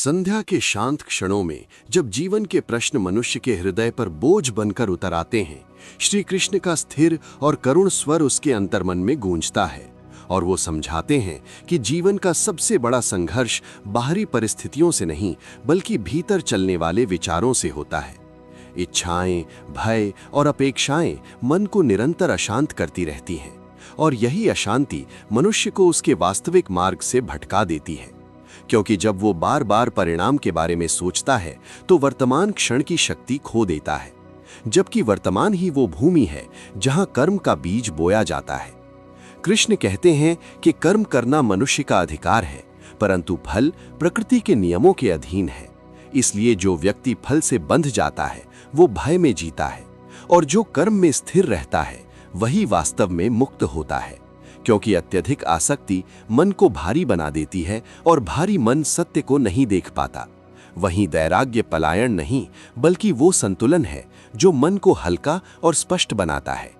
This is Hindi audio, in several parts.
संध्या के शांत क्षणों में जब जीवन के प्रश्न मनुष्य के हृदय पर बोझ बनकर उतर आते हैं, श्री कृष्ण का स्थिर और करुण स्वर उसके अंतर्मन में गूंजता है और वो समझाते हैं कि जीवन का सबसे बड़ा संघर्ष बाहरी परिस्थितियों से नहीं बल्कि भीतर चलने वाले विचारों से होता है। इच्छाएं, भय और अपेक्षाएं मन को निरंतर अशांत करती रहती हैं और यही अशांति मनुष्य को उसके वास्तविक मार्ग से भटका देती है, क्योंकि जब वो बार बार परिणाम के बारे में सोचता है तो वर्तमान क्षण की शक्ति खो देता है, जबकि वर्तमान ही वो भूमि है जहां कर्म का बीज बोया जाता है। कृष्ण कहते हैं कि कर्म करना मनुष्य का अधिकार है, परंतु फल प्रकृति के नियमों के अधीन है। इसलिए जो व्यक्ति फल से बंध जाता है वो भय में जीता है और जो कर्म में स्थिर रहता है वही वास्तव में मुक्त होता है, क्योंकि अत्यधिक आसक्ति मन को भारी बना देती है और भारी मन सत्य को नहीं देख पाता। वहीं वैराग्य पलायन नहीं बल्कि वो संतुलन है जो मन को हल्का और स्पष्ट बनाता है।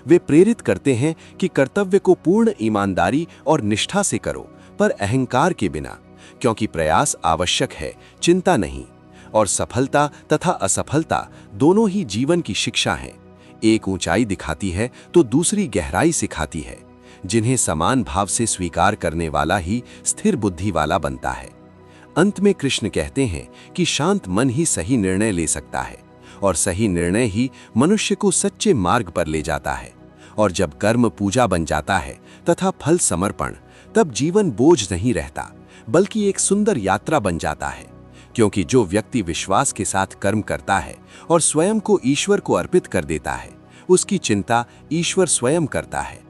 वे प्रेरित करते हैं कि कर्तव्य को पूर्ण ईमानदारी और निष्ठा से करो, पर अहंकार के बिना, क्योंकि प्रयास आवश्यक है, चिंता नहीं। और सफलता तथा असफलता दोनों ही जीवन की शिक्षा हैं। एक ऊंचाई दिखाती है तो दूसरी गहराई सिखाती है, जिन्हें समान भाव से स्वीकार करने वाला ही स्थिर बुद्धि वाला बनता है। अंत में कृष्ण कहते हैं कि शांत मन ही सही निर्णय ले सकता है और सही निर्णय ही मनुष्य को सच्चे मार्ग पर ले जाता है। और जब कर्म पूजा बन जाता है तथा फल समर्पण, तब जीवन बोझ नहीं रहता बल्कि एक सुंदर यात्रा बन जाता है, क्योंकि जो व्यक्ति विश्वास के साथ कर्म करता है और स्वयं को ईश्वर को अर्पित कर देता है, उसकी चिंता ईश्वर स्वयं करता है।